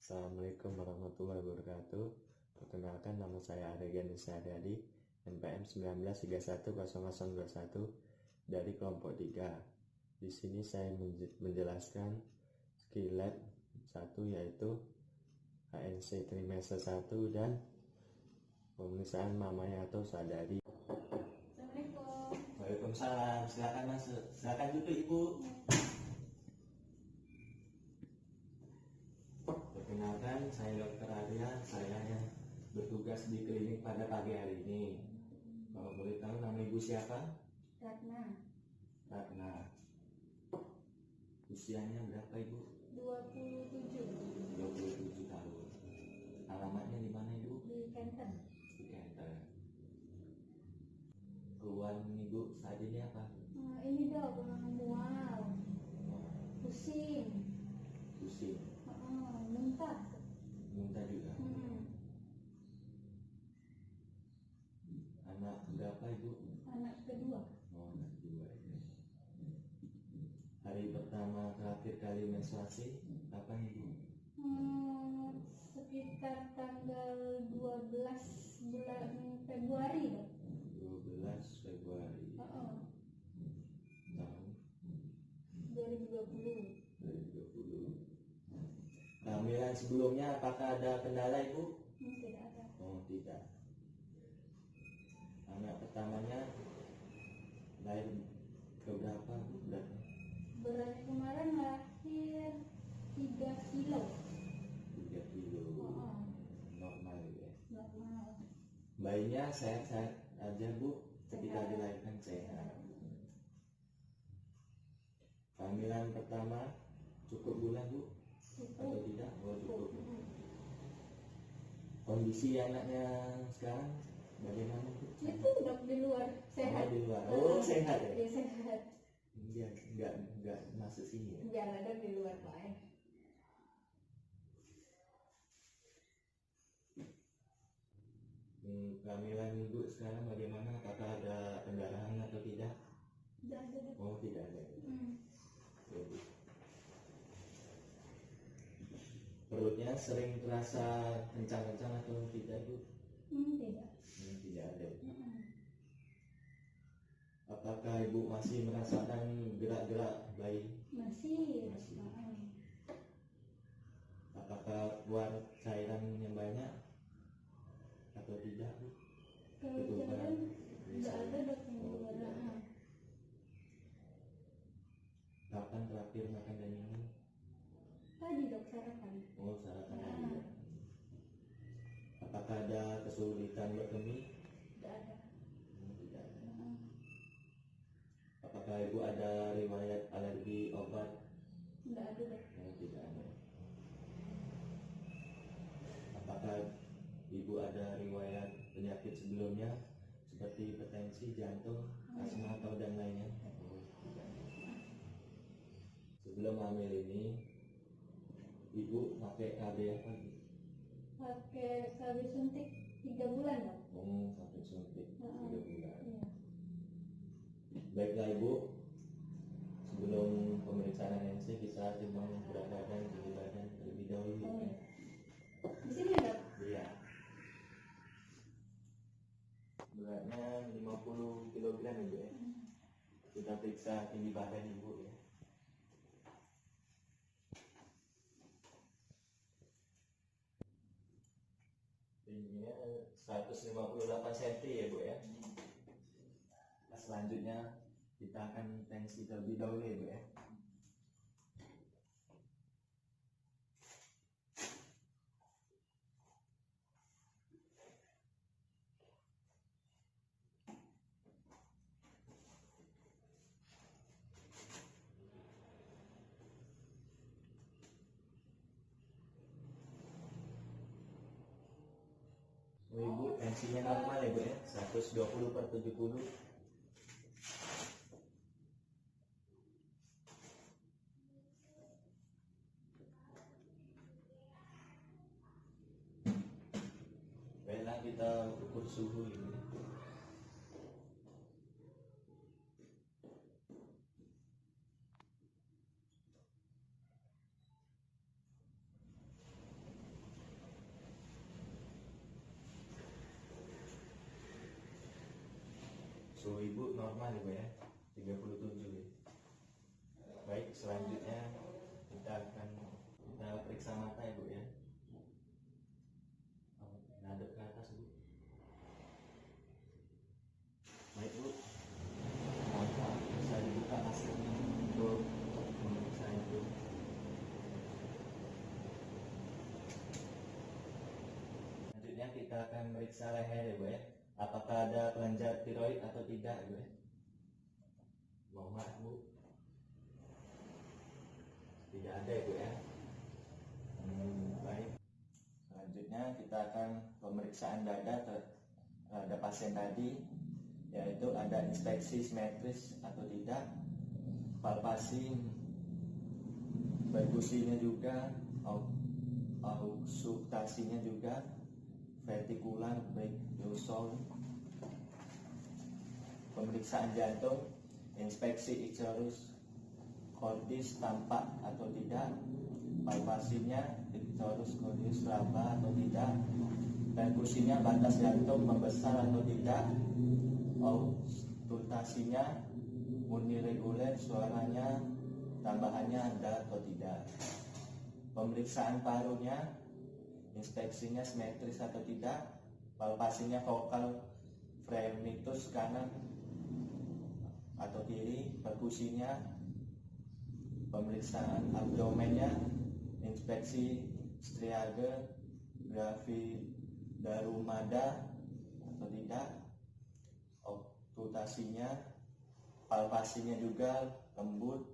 Assalamualaikum warahmatullahi wabarakatuh. Perkenalkan, nama saya Aregan Nishadadi, NPM 19310021 dari kelompok 3. Di sini saya menjelaskan skill lab 1, yaitu ANC trimester 1 dan pemeriksaan mamanya atau sadari. Assalamualaikum. Waalaikumsalam. Silakan masuk. Silakan duduk, Ibu. Perkenalkan, saya Dr. Arya. Saya yang bertugas di klinik pada pagi hari ini. Kalau boleh tahu nama Ibu siapa? Ratna. Ratna. Usianya berapa, Ibu? 27. 27 tahun. Alamatnya di mana, Ibu? Di Kenten. Di Kenten. Keluhan Ibu saat ini apa? Ini dok, mual, pusing, Pusing. muntah. Muntah juga. Anak berapa, Ibu? Anak kedua. Oh, anak dua ya. Hari pertama terakhir kali menstruasi apa, Ibu? Sekitar tanggal 12 bulan Februari dok. 12 Februari tahun 2020. 2020. Kehamilan sebelumnya apakah ada kendala, Ibu? Tidak ada. Oh, tidak. Anak pertamanya lahir keberapa, Bu, beratnya? Beratnya kemarin lahir 3 kilo. 3 kilo. Normal ya. Normal. Bayinya sehat-sehat aja, Bu, ketika dilahirkan sehat. Kehamilan pertama cukup bulan, Bu? Atau tidak? Oh, cukup. Kondisi anaknya sekarang bagaimana, Bu? Itu dok di luar sehat. Oh, di luar. Oh, sehat ya? Dia sehat. Enggak masuk sini ya? Biar ada di luar lain. Kehamilan Ibu sekarang bagaimana? Apakah ada pendarahan atau tidak? Tidak ada dok. Oh, tidak ada. Jadi, perutnya sering terasa kencang-kencang atau tidak, Bu? Tidak. Tidak ada. Apakah Ibu masih merasakan gerak-gerak bayi? Masih. Apakah keluar cairan yang banyak atau tidak, Bu? Kalau jalan tidak ada dok yang keluar. Kapan terakhir makan dan minum? Tadi dok sarapan. Oh, sarapan tadi ya. Apakah ada kesulitan berkemih? Tidak ada. Tidak ada. Apakah Ibu ada riwayat alergi obat? Tidak ada dok. Tidak ada. Apakah Ibu ada riwayat penyakit sebelumnya seperti hipertensi, jantung, asma atau dan lainnya? Tidak. Sebelum hamil ini Ibu pakai KB apa? Pakai KB suntik 3 bulan dok. Sampai suntik 3 bulan. Iya. Baiklah Ibu, sebelum pemeriksaan ANC bisa timbang berat badan, tinggi badan terlebih dahulu. Iya. Di sini dok. Iya. Beratnya 50 kg, Ibu ya. Kita periksa tinggi badan Ibu ya. Tingginya 158 cm ya, Bu ya. Nah, selanjutnya kita akan tensi terlebih dahulu ya, Bu ya. Oh, Ibu, tensinya normal ya, Bu ya, 120/70. Baiklah, kita ukur suhu ini. Suhu ibu normal ibu ya, 37 ya. Baik, selanjutnya kita periksa mata ibu ya. Ngadep ke atas bu. Baik bu, mata bisa dibuka maskernya untuk memeriksa itu. Selanjutnya kita akan meriksa leher ya bu ya. Apakah ada kelenjar tiroid atau tidak bu ya. Mohon maaf bu, tidak ada ya bu ya. Baik, selanjutnya kita akan pemeriksaan dada terhadap pasien tadi, yaitu ada inspeksi simetris atau tidak, palpasi, perkusinya juga, auskultasinya juga, vertikular baik dorsal, pemeriksaan jantung, inspeksi icterus cordis tampak atau tidak, palpasinya icterus cordis raba atau tidak, perkusinya batas jantung membesar atau tidak, auskultasinya murni reguler, suaranya tambahannya ada atau tidak, pemeriksaan parunya, inspeksinya simetris atau tidak, palpasinya vokal fremitus kanan atau kiri, perkusinya, pemeriksaan abdomennya, inspeksi striaga gravidarumada atau tidak, auskultasinya, palpasinya juga lembut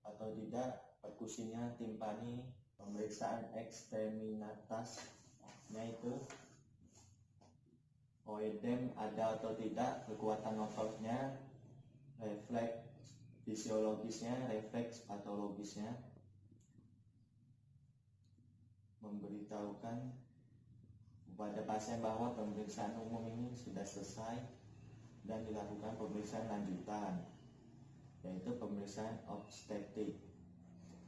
atau tidak, perkusinya timpani, pemeriksaan ekstremitatasnya itu oedem ada atau tidak, kekuatan ototnya, refleks fisiologisnya, refleks patologisnya, memberitahukan kepada pasien bahwa pemeriksaan umum ini sudah selesai dan dilakukan pemeriksaan lanjutan, yaitu pemeriksaan obstetrik.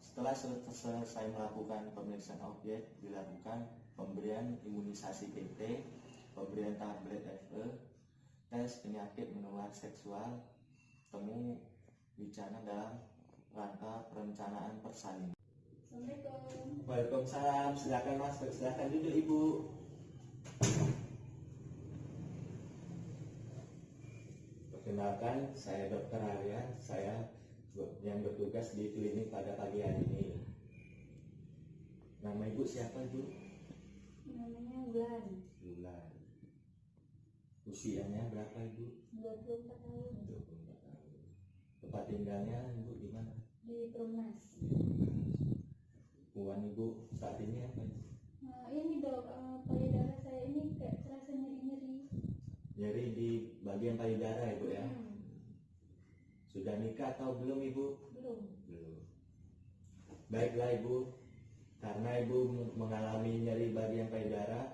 Setelah selesai melakukan pemeriksaan objek, dilakukan pemberian imunisasi PT, pemberian tablet FE, tes penyakit menular seksual, temu bicara dalam rangka perencanaan persalinan. Assalamualaikum. Waalaikumsalam, silakan mas, silakan duduk ibu. Perkenalkan, saya Dr. Arya, saya yang bertugas di klinik pada pagi hari ini. Nama ibu siapa ibu? Namanya Bulan. Bulan. Usianya berapa ibu? 24 tahun. 24 tahun. Tempat tinggalnya ibu di mana? Di Perumnas. Keluhan ibu saat ini apa? Nah, ini dok, payudara saya ini kayak terasa nyeri-nyeri. Nyeri di bagian payudara ibu ya? Sudah nikah atau belum ibu? Belum. Belum. Baiklah ibu, karena ibu mengalami nyeri bagian payudara,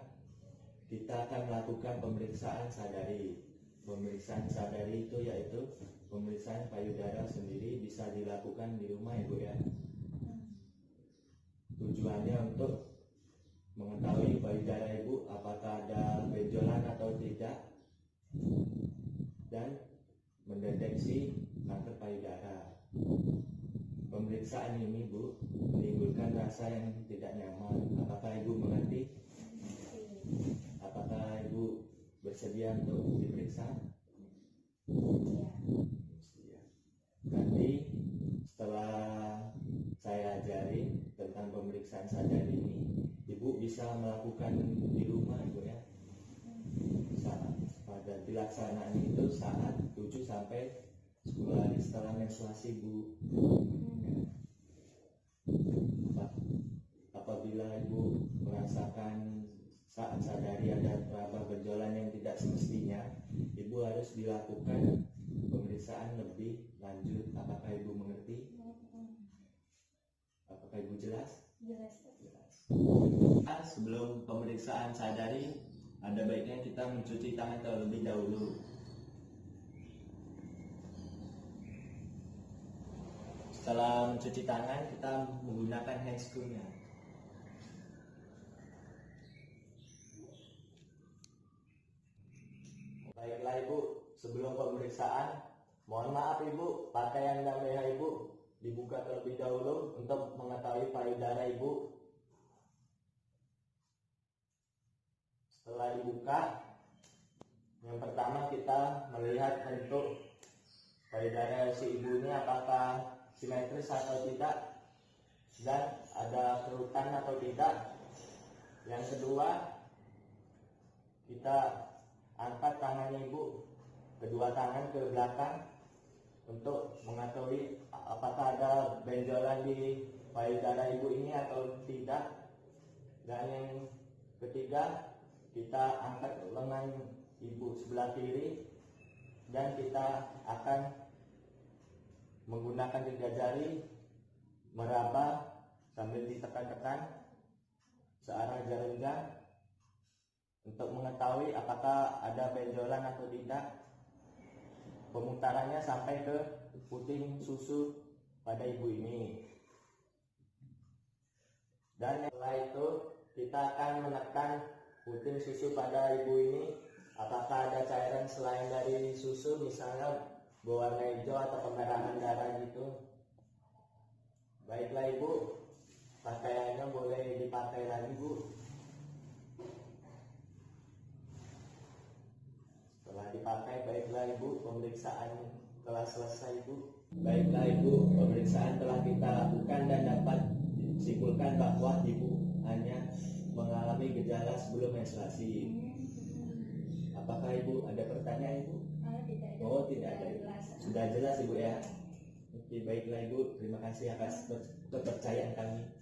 kita akan melakukan pemeriksaan sadari. Pemeriksaan sadari itu yaitu pemeriksaan payudara sendiri, bisa dilakukan di rumah ibu ya. Tujuannya untuk mengetahui payudara ibu apakah ada benjolan atau tidak, dan mendeteksi kanker payudara. Pemeriksaan ini bu menimbulkan rasa yang tidak nyaman. Apakah ibu mengerti? Apakah ibu bersedia untuk diperiksa? Ya. Nanti setelah saya ajarin tentang pemeriksaan sadari ini, ibu bisa melakukan di rumah ibu ya. Saat pada dilaksanaan itu saat 7 sampai 10 hari setelah menstruasi ibu. Apabila ibu merasakan saat sadari ada raba benjolan yang tidak semestinya, ibu harus dilakukan pemeriksaan lebih lanjut. Apakah ibu mengerti? Apakah ibu jelas? Jelas. Sebelum pemeriksaan sadari, ada baiknya kita mencuci tangan terlebih dahulu. Setelah mencuci tangan, kita menggunakan handscoon-nya. Baiklah ibu, sebelum pemeriksaan, mohon maaf Ibu, pakaian dan leher Ibu dibuka terlebih dahulu untuk mengetahui payudara Ibu. Setelah dibuka, yang pertama kita melihat bentuk payudara si ibu ini apakah simetris atau tidak, dan ada kerutan atau tidak. Yang kedua, kita angkat tangannya ibu, kedua tangan ke belakang untuk mengetahui apakah ada benjolan di payudara ibu ini atau tidak. Dan yang ketiga, kita angkat lengan ibu sebelah kiri dan kita akan menggunakan 3 jari meraba sambil ditekan-tekan searah jarum jam untuk mengetahui apakah ada benjolan atau tidak. Pemutarannya sampai ke puting susu pada ibu ini. Dan setelah itu kita akan menekan puting susu pada ibu ini, apakah ada cairan selain dari susu, misalnya berwarna hijau atau kemerahan darah gitu. Baiklah ibu, pakaiannya boleh dipakai lagi bu. Setelah dipakai, baiklah ibu, pemeriksaan telah selesai ibu. Baiklah ibu, pemeriksaan telah kita lakukan dan dapat disimpulkan bahwa ibu hanya mengalami gejala sebelum menstruasi. Apakah ibu ada pertanyaan ibu? Tidak ada. Oh tidak ada. Sudah jelas ibu ya. Oke, baiklah ibu, terima kasih atas kepercayaan kami.